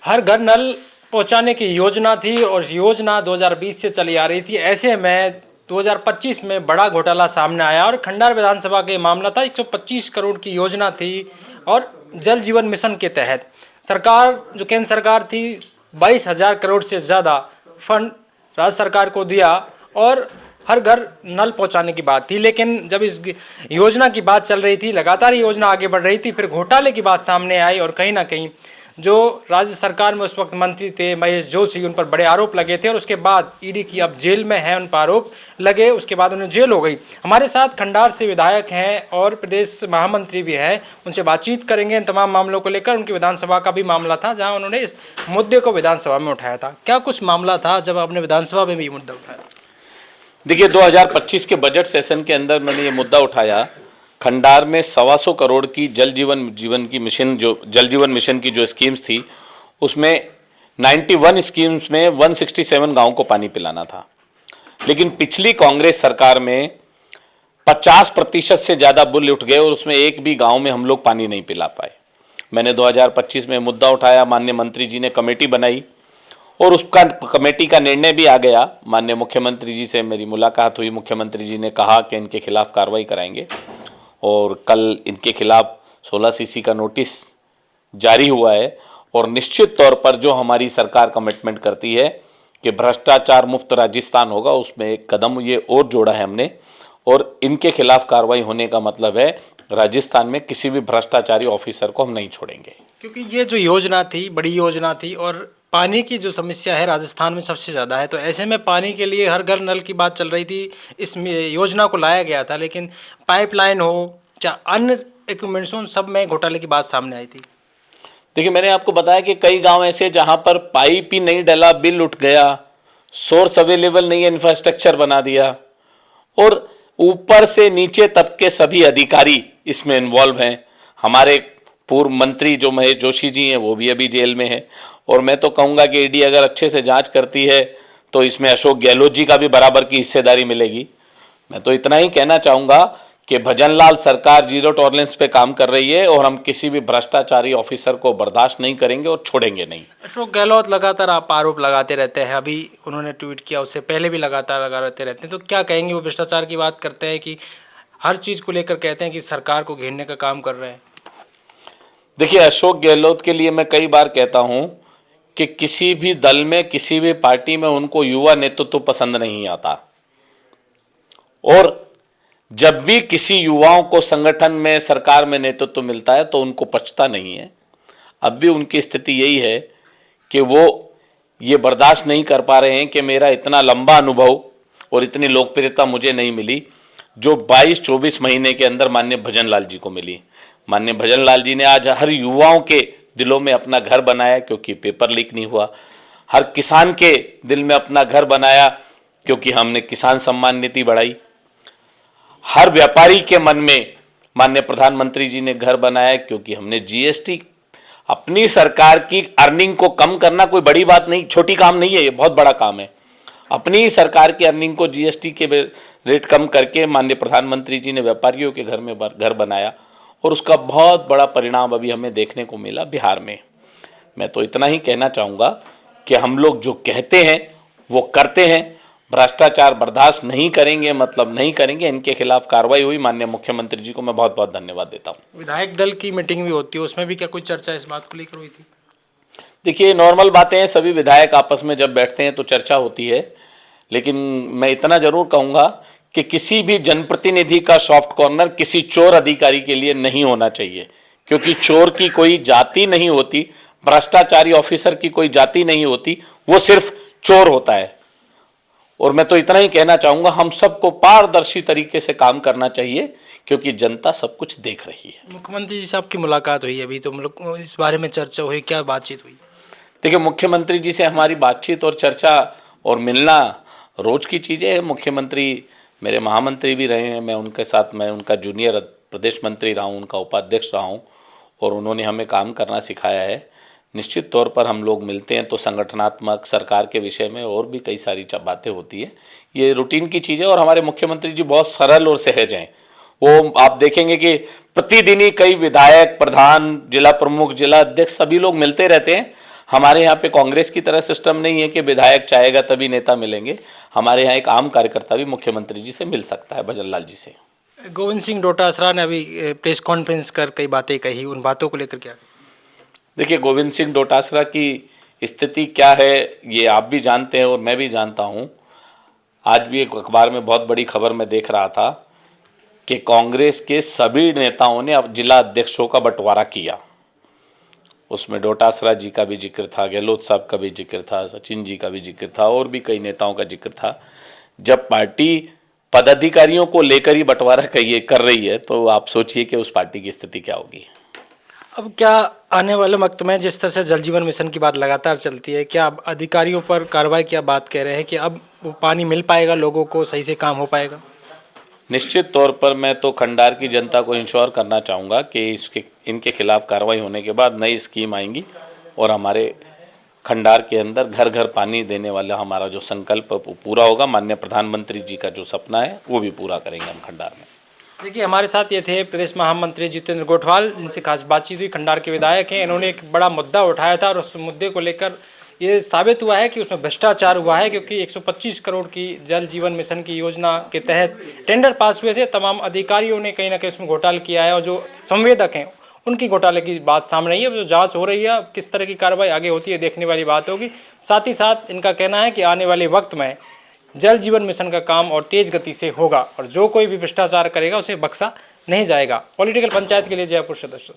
हर घर नल पहुंचाने की योजना थी और योजना 2020 से चली आ रही थी। ऐसे में 2025 में बड़ा घोटाला सामने आया और खंडार विधानसभा का ये मामला था। 125 करोड़ की योजना थी और जल जीवन मिशन के तहत सरकार, जो केंद्र सरकार थी, 22,000 करोड़ से ज़्यादा फंड राज्य सरकार को दिया और हर घर नल पहुंचाने की बात थी। लेकिन जब इस योजना की बात चल रही थी, लगातार योजना आगे बढ़ रही थी, फिर घोटाले की बात सामने आई और कहीं ना कहीं जो राज्य सरकार में उस वक्त मंत्री थे महेश जोशी, उन पर बड़े आरोप लगे थे और उसके बाद ईडी की अब जेल में है, उन पर आरोप लगे, उसके बाद उन्हें जेल हो गई। हमारे साथ खंडार से विधायक हैं और प्रदेश महामंत्री भी हैं, उनसे बातचीत करेंगे इन तमाम मामलों को लेकर। उनकी विधानसभा का भी मामला था जहाँ उन्होंने इस मुद्दे को विधानसभा में उठाया था। क्या कुछ मामला था जब आपने विधानसभा में भी मुद्दा उठाया? देखिए, 2025 के बजट सेशन के अंदर मैंने ये मुद्दा उठाया। खंडार में 125 करोड़ की जल जीवन मिशन की जो स्कीम्स थी, उसमें 91 स्कीम्स में 167 गांव को पानी पिलाना था। लेकिन पिछली कांग्रेस सरकार में 50% से ज़्यादा बिल उठ गए और उसमें एक भी गांव में हम लोग पानी नहीं पिला पाए। मैंने 2025 में मुद्दा उठाया, माननीय मंत्री जी ने कमेटी बनाई और उसका कमेटी का निर्णय भी आ गया। माननीय मुख्यमंत्री जी से मेरी मुलाकात हुई, मुख्यमंत्री जी ने कहा कि इनके खिलाफ कार्रवाई कराएंगे और कल इनके खिलाफ 16 सीसी का नोटिस जारी हुआ है। और निश्चित तौर पर जो हमारी सरकार कमिटमेंट करती है कि भ्रष्टाचार मुक्त राजस्थान होगा, उसमें एक कदम ये और जोड़ा है हमने। और इनके खिलाफ कार्रवाई होने का मतलब है राजस्थान में किसी भी भ्रष्टाचारी ऑफिसर को हम नहीं छोड़ेंगे। क्योंकि ये जो योजना थी, बड़ी योजना थी और पानी की जो समस्या है राजस्थान में सबसे ज़्यादा है, तो ऐसे में पानी के लिए हर घर नल की बात चल रही थी। इस योजना को लाया गया था, लेकिन पाइपलाइन हो चाहे अन्य इक्विपमेंट्स हो, सब में घोटाले की बात सामने आई थी। देखिए, मैंने आपको बताया कि कई गांव ऐसे जहां पर पाइप ही नहीं डला, बिल उठ गया, सोर्स अवेलेबल नहीं है, इंफ्रास्ट्रक्चर बना दिया और ऊपर से नीचे तक के सभी अधिकारी इसमें इन्वॉल्व हैं। हमारे पूर्व मंत्री जो महेश जोशी जी हैं, वो भी अभी जेल में हैं। और मैं तो कहूँगा कि ईडी अगर अच्छे से जांच करती है तो इसमें अशोक गहलोत जी का भी बराबर की हिस्सेदारी मिलेगी। मैं तो इतना ही कहना चाहूँगा कि भजनलाल सरकार जीरो टॉलरेंस पे काम कर रही है और हम किसी भी भ्रष्टाचारी ऑफिसर को बर्दाश्त नहीं करेंगे और छोड़ेंगे नहीं। अशोक गहलोत लगातार आप आरोप लगाते रहते हैं, अभी उन्होंने ट्वीट किया, उससे पहले भी लगातार लगाते रहते हैं, तो क्या कहेंगे? वो भ्रष्टाचार की बात करते हैं कि हर चीज़ को लेकर कहते हैं कि सरकार को घेरने का काम कर रहे हैं। देखिए, अशोक गहलोत के लिए मैं कई बार कहता हूं कि किसी भी दल में, किसी भी पार्टी में उनको युवा नेतृत्व पसंद नहीं आता और जब भी किसी युवाओं को संगठन में, सरकार में नेतृत्व मिलता है तो उनको पचता नहीं है। अब भी उनकी स्थिति यही है कि वो ये बर्दाश्त नहीं कर पा रहे हैं कि मेरा इतना लंबा अनुभव और इतनी लोकप्रियता मुझे नहीं मिली जो 22-24 महीने के अंदर माननीय भजनलाल जी को मिली। माननीय भजनलाल जी ने आज हर युवाओं के दिलों में अपना घर बनाया क्योंकि पेपर लीक नहीं हुआ। हर किसान के दिल में अपना घर बनाया क्योंकि हमने किसान सम्मान निधि बढ़ाई। हर व्यापारी के मन में माननीय प्रधानमंत्री जी ने घर बनाया क्योंकि हमने जीएसटी, अपनी सरकार की अर्निंग को कम करना कोई बड़ी बात नहीं, छोटी काम नहीं है, ये बहुत बड़ा काम है। अपनी सरकार की अर्निंग को जीएसटी के रेट कम करके माननीय प्रधानमंत्री जी ने व्यापारियों के घर में घर बनाया और उसका बहुत बड़ा परिणाम अभी हमें देखने को मिला बिहार में। मैं तो इतना ही कहना चाहूँगा कि हम लोग जो कहते हैं वो करते हैं। भ्रष्टाचार बर्दाश्त नहीं करेंगे, मतलब नहीं करेंगे। इनके खिलाफ कार्रवाई हुई। माननीय मुख्यमंत्री जी को मैं बहुत बहुत धन्यवाद देता हूँ। विधायक दल की मीटिंग भी होती है, उसमें भी क्या कुछ चर्चा इस बात को लेकर हुई थी? देखिए, नॉर्मल बातें हैं, सभी विधायक आपस में जब बैठते हैं तो चर्चा होती है, लेकिन मैं इतना जरूर कहूँगा कि किसी भी जनप्रतिनिधि का सॉफ्ट कॉर्नर किसी चोर अधिकारी के लिए नहीं होना चाहिए, क्योंकि चोर की कोई जाति नहीं होती, भ्रष्टाचारी ऑफिसर की कोई जाति नहीं होती, वो सिर्फ चोर होता है। और मैं तो इतना ही कहना चाहूँगा, हम सबको पारदर्शी तरीके से काम करना चाहिए क्योंकि जनता सब कुछ देख रही है। मुख्यमंत्री जी से आपकी मुलाकात हुई अभी, तो हम लोग इस बारे में चर्चा हुई, क्या बातचीत हुई? देखिए, मुख्यमंत्री जी से हमारी बातचीत और चर्चा और मिलना रोज की चीज़ें हैं। मुख्यमंत्री मेरे महामंत्री भी रहे हैं, मैं उनका जूनियर प्रदेश मंत्री रहा हूँ, उनका उपाध्यक्ष रहा हूँ और उन्होंने हमें काम करना सिखाया है। निश्चित तौर पर हम लोग मिलते हैं तो संगठनात्मक, सरकार के विषय में और भी कई सारी बातें होती है। ये रूटीन की चीज़ है और हमारे मुख्यमंत्री जी बहुत सरल और सहज हैं। वो आप देखेंगे कि प्रतिदिन ही कई विधायक, प्रधान, जिला प्रमुख, जिला अध्यक्ष सभी लोग मिलते रहते हैं। हमारे यहाँ पे कांग्रेस की तरह सिस्टम नहीं है कि विधायक चाहेगा तभी नेता मिलेंगे। हमारे यहाँ एक आम कार्यकर्ता भी मुख्यमंत्री जी से मिल सकता है, भजन लाल जी से। गोविंद सिंह डोटासरा ने अभी प्रेस कॉन्फ्रेंस कर कई बातें कही, उन बातों को लेकर क्या? देखिए, गोविंद सिंह डोटासरा की स्थिति क्या है ये आप भी जानते हैं और मैं भी जानता हूँ। आज भी एक अखबार में बहुत बड़ी खबर मैं देख रहा था कि कांग्रेस के सभी नेताओं ने अब जिला अध्यक्षों का बंटवारा किया। उसमें डोटासरा जी का भी जिक्र था, गहलोत साहब का भी जिक्र था, सचिन जी का भी जिक्र था और भी कई नेताओं का जिक्र था। जब पार्टी पदाधिकारियों को लेकर ही बंटवारा कर रही है तो आप सोचिए कि उस पार्टी की स्थिति क्या होगी। अब क्या आने वाले वक्त में जिस तरह से जल जीवन मिशन की बात लगातार चलती है, क्या अब अधिकारियों पर कार्रवाई की आप बात कह रहे हैं कि अब वो पानी मिल पाएगा, लोगों को सही से काम हो पाएगा? निश्चित तौर पर मैं तो खंडार की जनता को इंश्योर करना चाहूँगा कि इनके खिलाफ कार्रवाई होने के बाद नई स्कीम आएंगी और हमारे खंडार के अंदर घर घर पानी देने वाला हमारा जो संकल्प पूरा होगा। माननीय प्रधानमंत्री जी का जो सपना है वो भी पूरा करेंगे हम खंडार में। देखिए, हमारे साथ ये थे प्रदेश महामंत्री जितेंद्र गोठवाल, जिनसे खास बातचीत हुई। खंडार के विधायक हैं, इन्होंने एक बड़ा मुद्दा उठाया था और उस मुद्दे को लेकर ये साबित हुआ है कि उसमें भ्रष्टाचार हुआ है, क्योंकि 125 करोड़ की जल जीवन मिशन की योजना के तहत टेंडर पास हुए थे। तमाम अधिकारियों ने कहीं ना कहीं उसमें घोटाला किया है और जो संवेदक हैं उनकी घोटाले की बात सामने आई है। जो जांच हो रही है, किस तरह की कार्रवाई आगे होती है देखने वाली बात होगी। साथ ही साथ इनका कहना है कि आने वाले वक्त में जल जीवन मिशन का काम और तेज गति से होगा और जो कोई भी भ्रष्टाचार करेगा उसे बख्शा नहीं जाएगा। पॉलिटिकल पंचायत के लिए जयपुर से दर्शक।